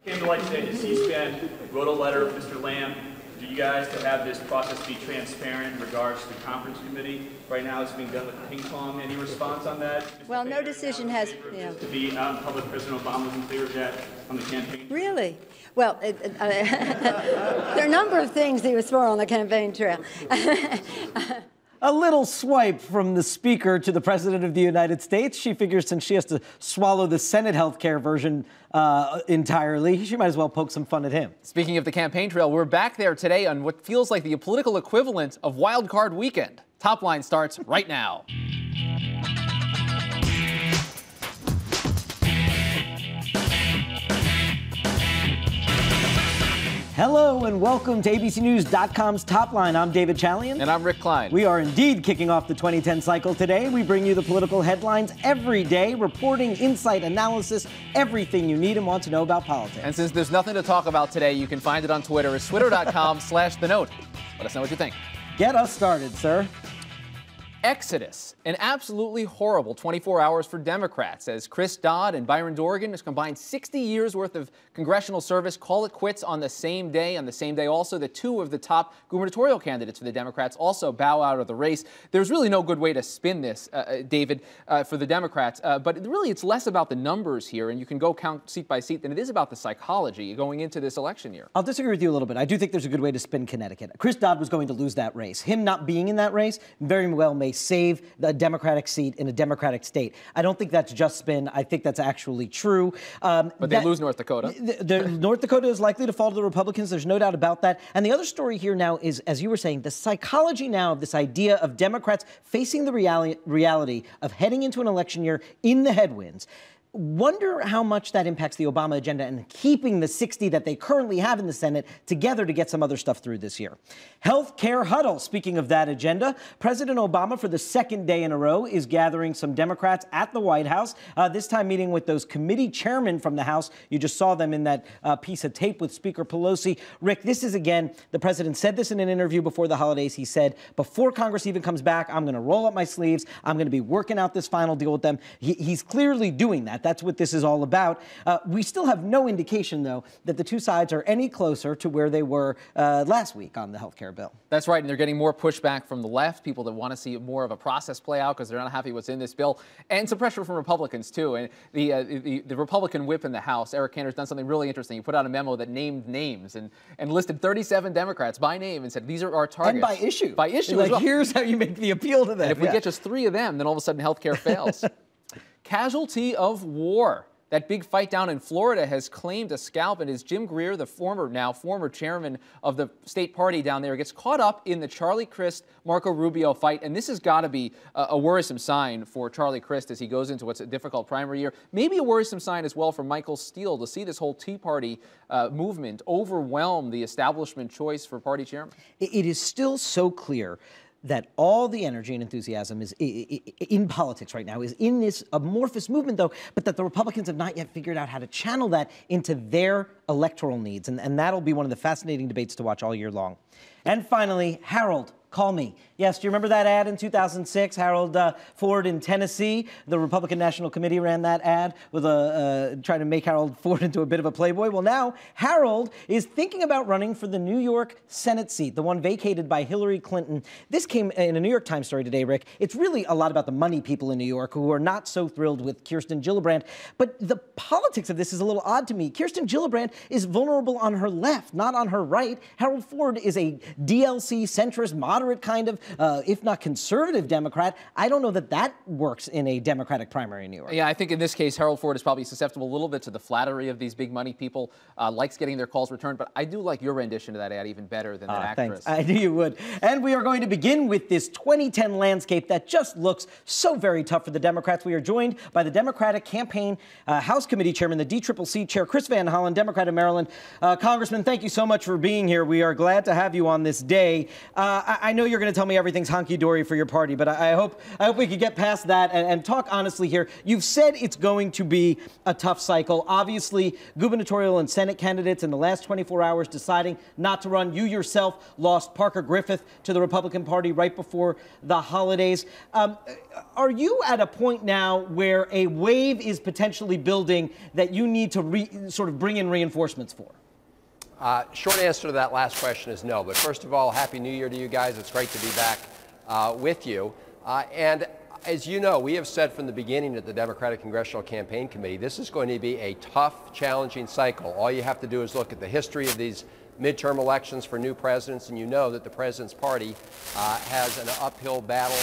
Came to light today that C-SPAN wrote a letter, Mr. Lamb, to you guys to have this process be transparent in regards to the conference committee. Right now it's being done with ping pong. Any response on that? Well, no decision has. Yeah. To be out in public, President Obama was in favor of that on the campaign. Really? Well, there are a number of things he was for on the campaign trail. A little swipe from the speaker to the president of the United States. She figures since she has to swallow the Senate healthcare version entirely, she might as well poke some fun at him. Speaking of the campaign trail, we're back there today on what feels like the political equivalent of Wild Card Weekend. Top Line starts right now. Hello and welcome to ABCNews.com's Top Line. I'm David Chalian. And I'm Rick Klein. We are indeed kicking off the 2010 cycle today. We bring you the political headlines every day, reporting, insight, analysis, everything you need and want to know about politics. And since there's nothing to talk about today, you can find it on Twitter at twitter.com/thenote. Let us know what you think. Get us started, sir. Exodus, an absolutely horrible 24 hours for Democrats as Chris Dodd and Byron Dorgan has combined 60 years worth of congressional service call it quits on the same day. On the same day also, the two of the top gubernatorial candidates for the Democrats also bow out of the race. There's really no good way to spin this, David, for the Democrats. But really, it's less about the numbers here, and you can go count seat by seat, than it is about the psychology going into this election year. I'll disagree with you a little bit. I do think there's a good way to spin Connecticut. Chris Dodd was going to lose that race. Him not being in that race very well may save the Democratic seat in a Democratic state. I don't think that's just spin. I think that's actually true. But they lose North Dakota. North Dakota is likely to fall to the Republicans. There's no doubt about that. And the other story here now is, as you were saying, the psychology now of this idea of Democrats facing the reality of heading into an election year in the headwinds. Wonder how much that impacts the Obama agenda and keeping the 60 that they currently have in the Senate together to get some other stuff through this year. Health care huddle. Speaking of that agenda, President Obama, for the second day in a row, is gathering some Democrats at the White House, this time meeting with those committee chairmen from the House. You just saw them in that piece of tape with Speaker Pelosi. Rick, this is, again, the president said this in an interview before the holidays. He said, before Congress even comes back, I'm going to roll up my sleeves. I'm going to be working out this final deal with them. He's clearly doing that. That's what this is all about. We still have no indication, though, that the two sides are any closer to where they were last week on the health care bill. That's right, and they're getting more pushback from the left, people that want to see more of a process play out because they're not happy what's in this bill, and some pressure from Republicans, too. And the Republican whip in the House, Eric Cantor's done something really interesting. He put out a memo that named names and listed 37 Democrats by name and said, these are our targets. And by issue. By issue like, as well. Here's how you make the appeal to them. And if we get just 3 of them, then all of a sudden health care fails. Casualty of war. That big fight down in Florida has claimed a scalp, and as Jim Greer, the former chairman of the state party down there, gets caught up in the Charlie Crist, Marco Rubio fight. And this has got to be a worrisome sign for Charlie Crist as he goes into what's a difficult primary year. Maybe a worrisome sign as well for Michael Steele to see this whole Tea Party movement overwhelm the establishment choice for party chairman. It is still so clear that all the energy and enthusiasm is in politics right now is in this amorphous movement, though, but that the Republicans have not yet figured out how to channel that into their electoral needs. And that'll be one of the fascinating debates to watch all year long. And finally, Harold. Call me. Yes, do you remember that ad in 2006? Harold Ford in Tennessee. The Republican National Committee ran that ad with trying to make Harold Ford into a bit of a playboy. Well, now Harold is thinking about running for the New York Senate seat, the one vacated by Hillary Clinton. This came in a New York Times story today, Rick. It's really a lot about the money people in New York who are not so thrilled with Kirsten Gillibrand. But the politics of this is a little odd to me. Kirsten Gillibrand is vulnerable on her left, not on her right. Harold Ford is a DLC centrist, moderate kind of, if not conservative Democrat. I don't know that that works in a Democratic primary in New York. Yeah, I think in this case, Harold Ford is probably susceptible a little bit to the flattery of these big money people, likes getting their calls returned. But I do like your rendition of that ad even better than that actress. Thanks. I knew you would. And we are going to begin with this 2010 landscape that just looks so very tough for the Democrats. We are joined by the Democratic Campaign House Committee Chairman, the DCCC Chair, Chris Van Hollen, Democrat of Maryland. Congressman, thank you so much for being here. We are glad to have you on this day. I know you're going to tell me everything's hunky-dory for your party, but I hope we could get past that and talk honestly here. You've said it's going to be a tough cycle. Obviously, gubernatorial and Senate candidates in the last 24 hours deciding not to run. You yourself lost Parker Griffith to the Republican Party right before the holidays. Are you at a point now where a wave is potentially building that you need to sort of bring in reinforcements for? Short answer to that last question is no. But first of all, Happy New Year to you guys. It's great to be back with you. And as you know, we have said from the beginning at the Democratic Congressional Campaign Committee, this is going to be a tough, challenging cycle. All you have to do is look at the history of these midterm elections for new presidents, and you know that the president's party has an uphill battle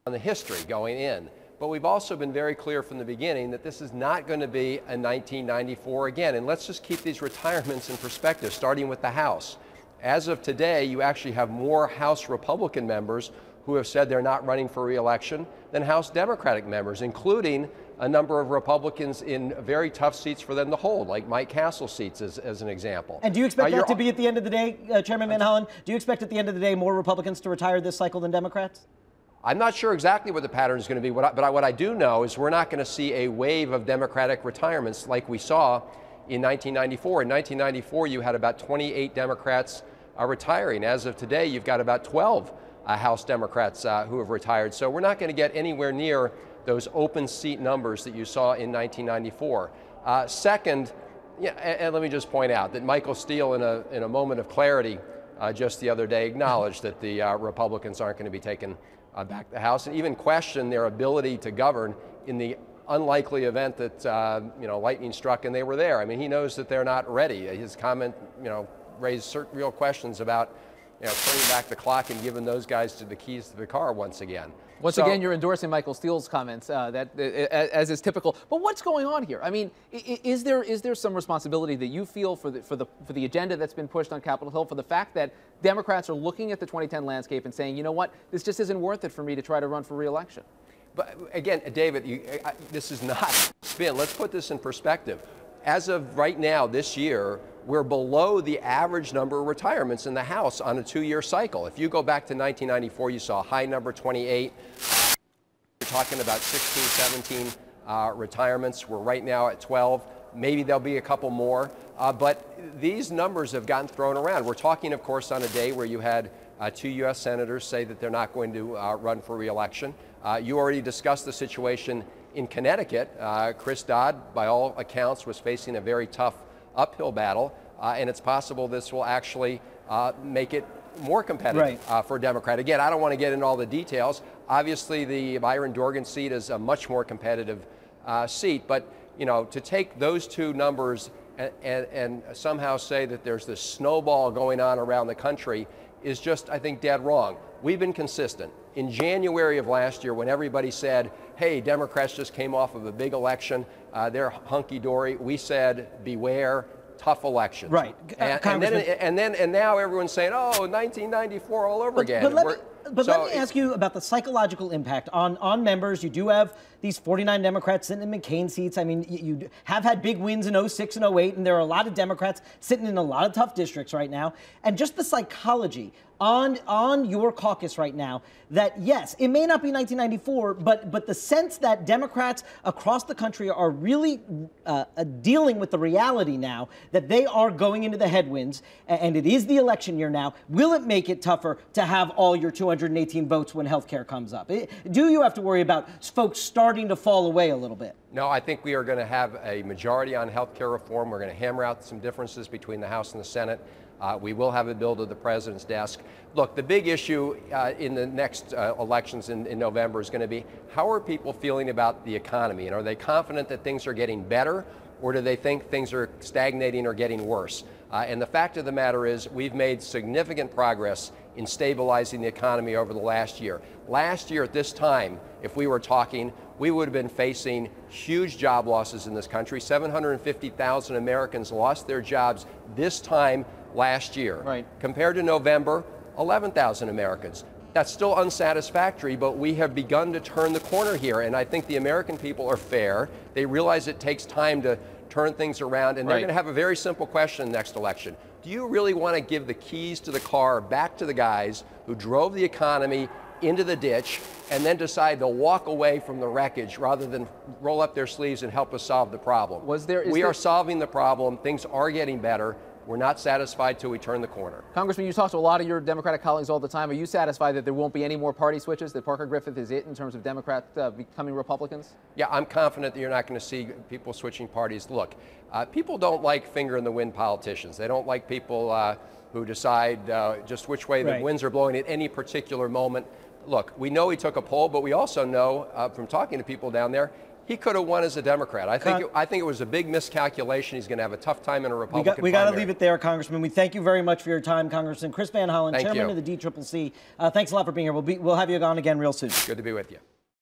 on the history going in. But we've also been very clear from the beginning that this is not going to be a 1994 again. And let's just keep these retirements in perspective, starting with the House. As of today, you actually have more House Republican members who have said they're not running for re-election than House Democratic members, including a number of Republicans in very tough seats for them to hold, like Mike Castle's seats as an example. And do you expect that to be at the end of the day, Chairman Van Hollen? Do you expect at the end of the day more Republicans to retire this cycle than Democrats? I'm not sure exactly what the pattern is going to be, but what I do know is we're not going to see a wave of Democratic retirements like we saw in 1994. In 1994, you had about 28 Democrats retiring. As of today, you've got about 12 House Democrats who have retired. So we're not going to get anywhere near those open seat numbers that you saw in 1994. Second, and let me just point out that Michael Steele, in a moment of clarity just the other day, acknowledged that the Republicans aren't going to be taken back to the House, and even questioned their ability to govern in the unlikely event that lightning struck and they were there. I mean, he knows that they're not ready. His comment, raised certain real questions about turning back the clock and giving those guys the keys to the car once again. Once again, you're endorsing Michael Steele's comments, as is typical. But what's going on here? I mean, is there some responsibility that you feel for the agenda that's been pushed on Capitol Hill, for the fact that Democrats are looking at the 2010 landscape and saying, you know what, this just isn't worth it for me to try to run for re-election? But again, David, this is not spin. Let's put this in perspective. As of right now, this year, we're below the average number of retirements in the House on a 2-year cycle. If you go back to 1994, you saw a high number, 28. We're talking about 16, 17 retirements. We're right now at 12. Maybe there'll be a couple more. But these numbers have gotten thrown around. We're talking, of course, on a day where you had 2 U.S. senators say that they're not going to run for re-election. You already discussed the situation in Connecticut. Chris Dodd, by all accounts, was facing a very tough uphill battle, and it's possible this will actually make it more competitive for a Democrat. Again, I don't want to get into all the details. Obviously, the Byron Dorgan seat is a much more competitive seat, but to take those two numbers and somehow say that there's this snowball going on around the country is just, I think, dead wrong. We've been consistent. In January of last year, when everybody said, hey, Democrats just came off of a big election, they're hunky-dory, we said, beware, tough elections. Right. And now everyone's saying, oh, 1994 all over again. But let me ask you about the psychological impact on members. You do have these 49 Democrats sitting in McCain seats. I mean, you have had big wins in 06 and 08, and there are a lot of Democrats sitting in a lot of tough districts right now. And just the psychology on your caucus right now, that yes, it may not be 1994, but the sense that Democrats across the country are really dealing with the reality now that they are going into the headwinds, and it is the election year now. Will it make it tougher to have all your 218 votes when health care comes up? Do you have to worry about folks starting to fall away a little bit? No, I think we are going to have a majority on health care reform. We're going to hammer out some differences between the House and the Senate. We will have a bill to the president's desk. Look, the big issue in the next elections in November is going to be, how are people feeling about the economy? And are they confident that things are getting better, or do they think things are stagnating or getting worse? And the fact of the matter is, we've made significant progress in stabilizing the economy over the last year. Last year at this time, if we were talking, we would have been facing huge job losses in this country. 750,000 Americans lost their jobs this time last year. Right. Compared to November, 11,000 Americans. That's still unsatisfactory, but we have begun to turn the corner here, and I think the American people are fair. They realize it takes time to turn things around, and they're Right. going to have a very simple question next election. Do you really want to give the keys to the car back to the guys who drove the economy into the ditch and then decide to walk away from the wreckage rather than roll up their sleeves and help us solve the problem? We are solving the problem. Things are getting better. We're not satisfied till we turn the corner. Congressman, you talk to a lot of your Democratic colleagues all the time. Are you satisfied that there won't be any more party switches, that Parker Griffith is it in terms of Democrats becoming Republicans? Yeah, I'm confident that you're not going to see people switching parties. Look, people don't like finger-in-the-wind politicians. They don't like people who decide just which way the winds are blowing at any particular moment. Look, we know he took a poll, but we also know from talking to people down there, he could have won as a Democrat. I think it was a big miscalculation. He's going to have a tough time in a Republican We got to primary. leave it there, Congressman. We thank you very much for your time, Congressman Chris Van Hollen, Thank Chairman you. of the DCCC. Thanks a lot for being here. We'll have you on again real soon. Good to be with you.